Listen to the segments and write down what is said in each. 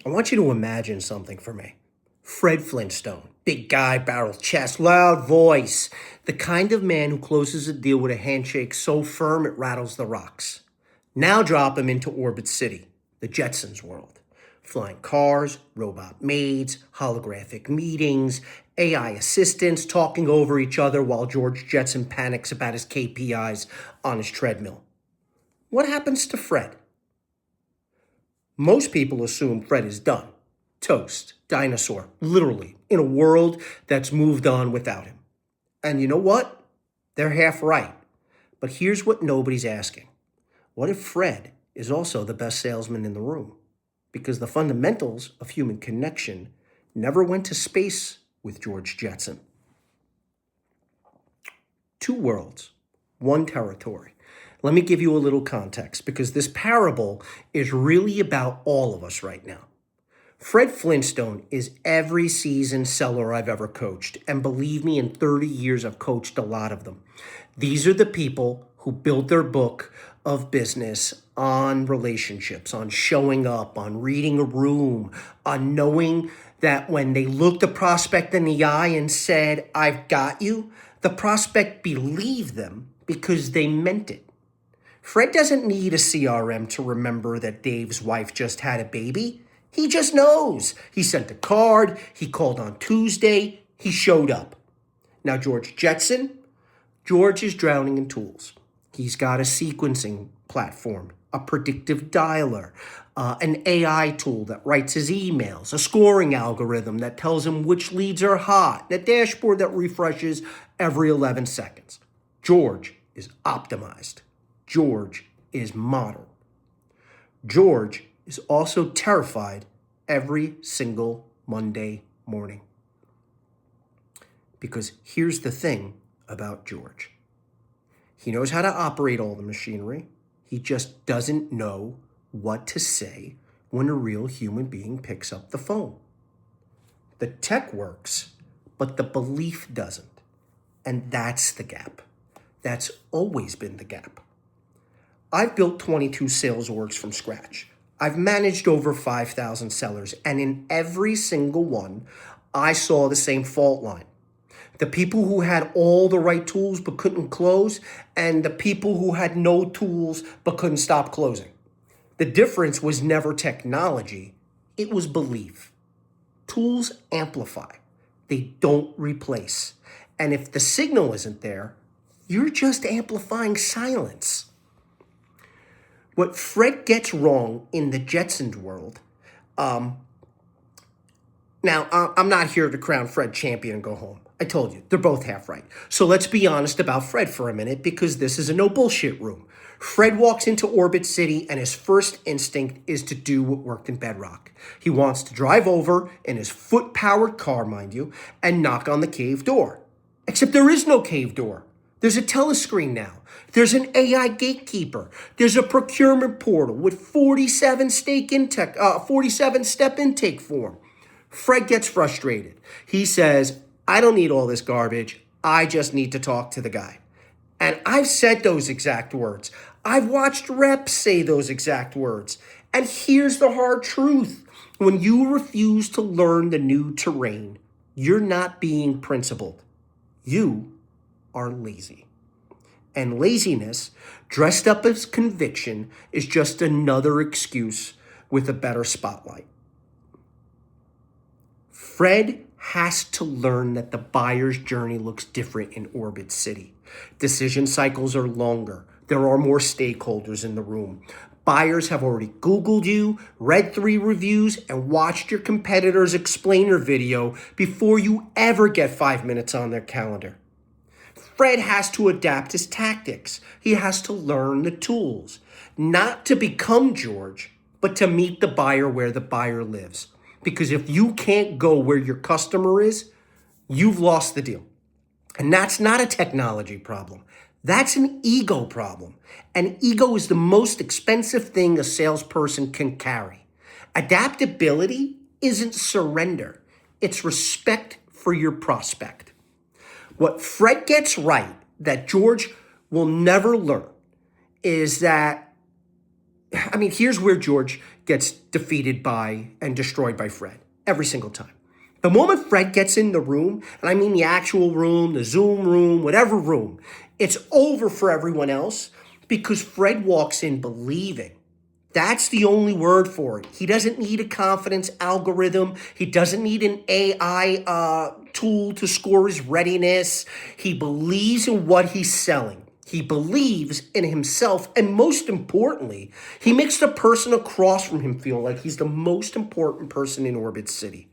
I want you to imagine something for me. Fred Flintstone, big guy, barrel chest, loud voice, the kind of man who closes a deal with a handshake so firm it rattles the rocks. Now drop him into Orbit City, the Jetsons world. Flying cars, robot maids, holographic meetings, AI assistants talking over each other while George Jetson panics about his KPIs on his treadmill. What happens to Fred? Most people assume Fred is done. Toast, dinosaur, literally, in a world that's moved on without him. And you know what? They're half right. But here's what nobody's asking. What if Fred is also the best salesman in the room? Because the fundamentals of human connection never went to space with George Jetson. Two worlds, one territory. Let me give you a little context because this parable is really about all of us right now. Fred Flintstone is every seasoned seller I've ever coached. And believe me, in 30 years, I've coached a lot of them. These are the people who built their book of business on relationships, on showing up, on reading a room, on knowing that when they looked the prospect in the eye and said, "I've got you," the prospect believed them because they meant it. Fred doesn't need a CRM to remember that Dave's wife just had a baby. He just knows. He sent a card, he called on Tuesday, he showed up. Now George Jetson, George is drowning in tools. He's got a sequencing platform, a predictive dialer, an AI tool that writes his emails, a scoring algorithm that tells him which leads are hot, and a dashboard that refreshes every 11 seconds. George is optimized. George is modern. George is also terrified every single Monday morning. Because here's the thing about George. He knows how to operate all the machinery. He just doesn't know what to say when a real human being picks up the phone. The tech works, but the belief doesn't. And that's the gap. That's always been the gap. I've built 22 sales orgs from scratch. I've managed over 5,000 sellers, and in every single one, I saw the same fault line. The people who had all the right tools but couldn't close, and the people who had no tools but couldn't stop closing. The difference was never technology, it was belief. Tools amplify, they don't replace. And if the signal isn't there, you're just amplifying silence. What Fred gets wrong in the Jetsons world, now I'm not here to crown Fred champion and go home. I told you, they're both half right. So let's be honest about Fred for a minute because this is a no bullshit room. Fred walks into Orbit City and his first instinct is to do what worked in Bedrock. He wants to drive over in his foot-powered car, mind you, and knock on the cave door. Except there is no cave door. There's a telescreen now. There's an AI gatekeeper. There's a procurement portal with 47 step intake form. Fred gets frustrated. He says, "I don't need all this garbage. I just need to talk to the guy." And I've said those exact words. I've watched reps say those exact words. And here's the hard truth. When you refuse to learn the new terrain, you're not being principled. You are lazy. And laziness, dressed up as conviction, is just another excuse with a better spotlight. Fred has to learn that the buyer's journey looks different in Orbit City. Decision cycles are longer. There are more stakeholders in the room. Buyers have already Googled you, read 3 reviews, and watched your competitor's explainer video before you ever get 5 minutes on their calendar. Fred has to adapt his tactics. He has to learn the tools, not to become George, but to meet the buyer where the buyer lives. Because if you can't go where your customer is, you've lost the deal. And that's not a technology problem. That's an ego problem. And ego is the most expensive thing a salesperson can carry. Adaptability isn't surrender. It's respect for your prospect. What Fred gets right that George will never learn is that, here's where George gets defeated by and destroyed by Fred every single time. The moment Fred gets in the room, and I mean the actual room, the Zoom room, whatever room, it's over for everyone else because Fred walks in believing. That's the only word for it. He doesn't need a confidence algorithm. He doesn't need an AI tool to score his readiness. He believes in what he's selling. He believes in himself. And most importantly, he makes the person across from him feel like he's the most important person in Orbit City.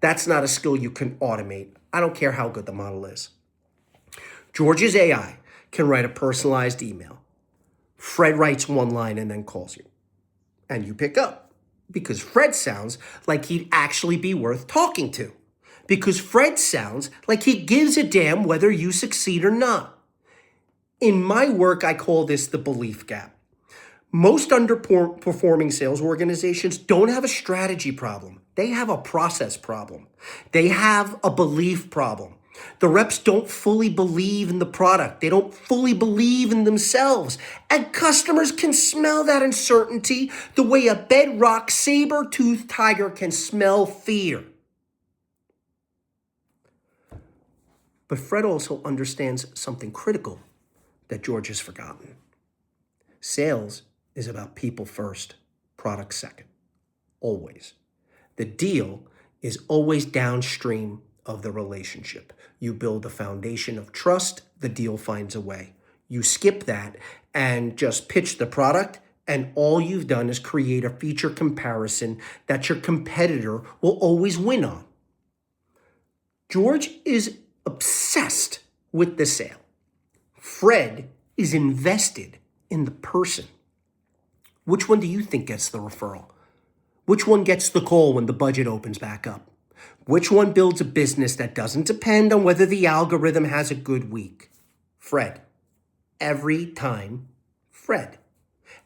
That's not a skill you can automate. I don't care how good the model is. George's AI can write a personalized email. Fred writes one line and then calls you. And you pick up because Fred sounds like he'd actually be worth talking to. Because Fred sounds like he gives a damn whether you succeed or not. In my work, I call this the belief gap. Most underperforming sales organizations don't have a strategy problem. They have a process problem. They have a belief problem. The reps don't fully believe in the product. They don't fully believe in themselves. And customers can smell that uncertainty the way a bedrock saber-toothed tiger can smell fear. But Fred also understands something critical that George has forgotten. Sales is about people first, product second. Always. The deal is always downstream of the relationship. You build a foundation of trust, the deal finds a way. You skip that and just pitch the product, and all you've done is create a feature comparison that your competitor will always win on. George is obsessed with the sale. Fred is invested in the person. Which one do you think gets the referral? Which one gets the call when the budget opens back up? Which one builds a business that doesn't depend on whether the algorithm has a good week? Fred. Every time, Fred.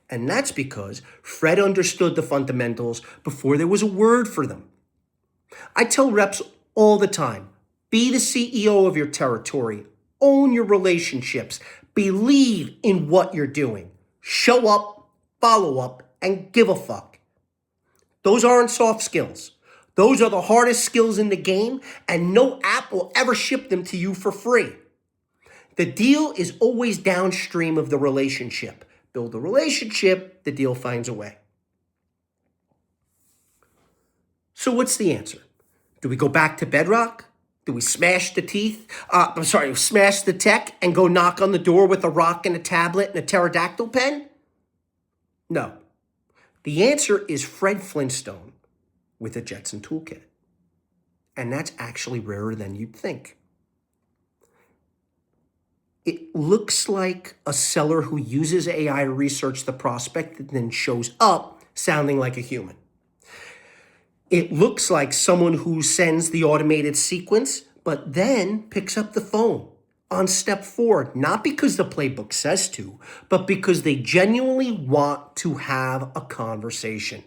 And that's because Fred understood the fundamentals before there was a word for them. I tell reps all the time, be the CEO of your territory, own your relationships, believe in what you're doing, show up, follow up, and give a fuck. Those aren't soft skills. Those are the hardest skills in the game, and no app will ever ship them to you for free. The deal is always downstream of the relationship. Build the relationship, the deal finds a way. So what's the answer? Do we go back to bedrock? Do we smash the smash the tech and go knock on the door with a rock and a tablet and a pterodactyl pen? No. The answer is Fred Flintstone with a Jetson toolkit. And that's actually rarer than you'd think. It looks like a seller who uses AI to research the prospect and then shows up sounding like a human. It looks like someone who sends the automated sequence, but then picks up the phone on step 4, not because the playbook says to, but because they genuinely want to have a conversation.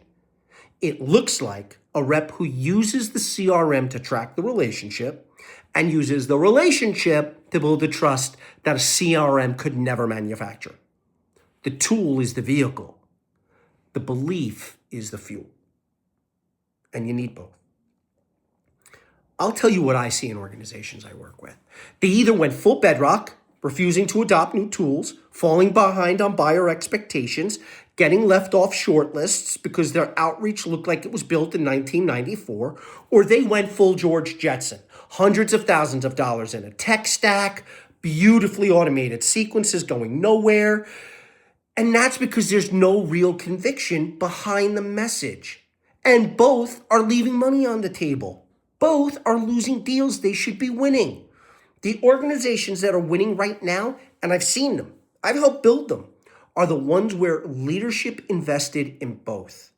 It looks like a rep who uses the CRM to track the relationship and uses the relationship to build the trust that a CRM could never manufacture. The tool is the vehicle. The belief is the fuel. And you need both. I'll tell you what I see in organizations I work with. They either went full bedrock, refusing to adopt new tools, falling behind on buyer expectations, getting left off short lists because their outreach looked like it was built in 1994, or they went full George Jetson, hundreds of thousands of dollars in a tech stack, beautifully automated sequences going nowhere. And that's because there's no real conviction behind the message. And both are leaving money on the table. Both are losing deals they should be winning. The organizations that are winning right now, and I've seen them, I've helped build them, are the ones where leadership invested in both.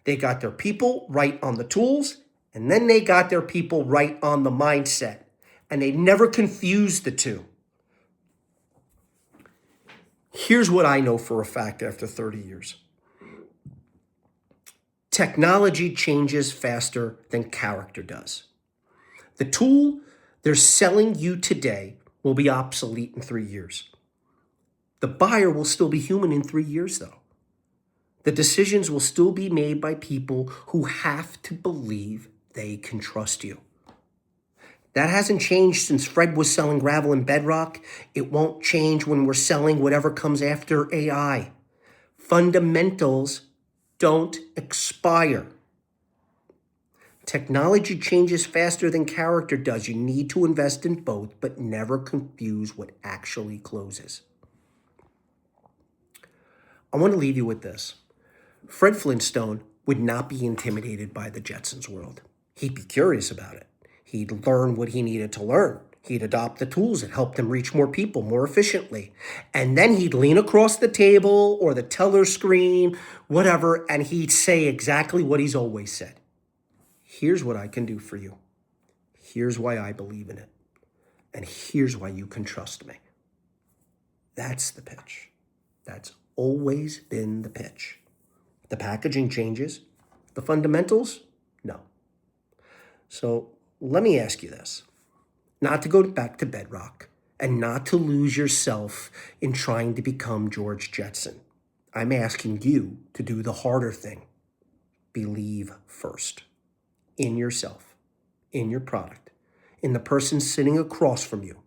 They got their people right on the tools, and then they got their people right on the mindset. And they never confused the two. Here's what I know for a fact after 30 years. Technology changes faster than character does. The tool they're selling you today will be obsolete in 3 years. The buyer will still be human in 3 years, though. The decisions will still be made by people who have to believe they can trust you. That hasn't changed since Fred was selling gravel and bedrock. It won't change when we're selling whatever comes after AI. Fundamentals don't expire. Technology changes faster than character does. You need to invest in both, but never confuse what actually closes. I want to leave you with this. Fred Flintstone would not be intimidated by the Jetsons world. He'd be curious about it. He'd learn what he needed to learn. He'd adopt the tools that helped him reach more people more efficiently. And then he'd lean across the table or the teller screen, whatever, and he'd say exactly what he's always said. Here's what I can do for you. Here's why I believe in it. And here's why you can trust me. That's the pitch. That's always been the pitch. The packaging changes. The fundamentals, no. So let me ask you this. Not to go back to bedrock and not to lose yourself in trying to become George Jetson. I'm asking you to do the harder thing. Believe first. In yourself, in your product, in the person sitting across from you.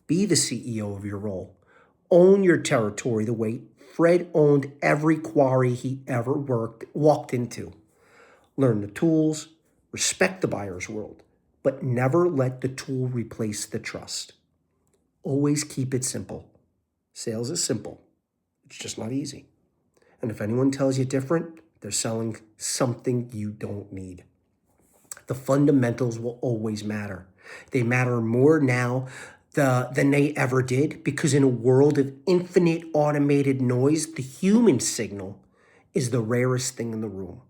Be the CEO of your role. Own your territory the way Fred owned every quarry he ever walked into. Learn the tools, respect the buyer's world, but never let the tool replace the trust. Always keep it simple. Sales is simple. It's just not easy. And if anyone tells you different, they're selling something you don't need. The fundamentals will always matter. They matter more now than they ever did because in a world of infinite automated noise, the human signal is the rarest thing in the room.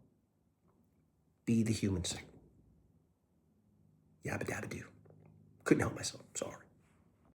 Be the human signal. Yabba dabba doo. Couldn't help myself. Sorry.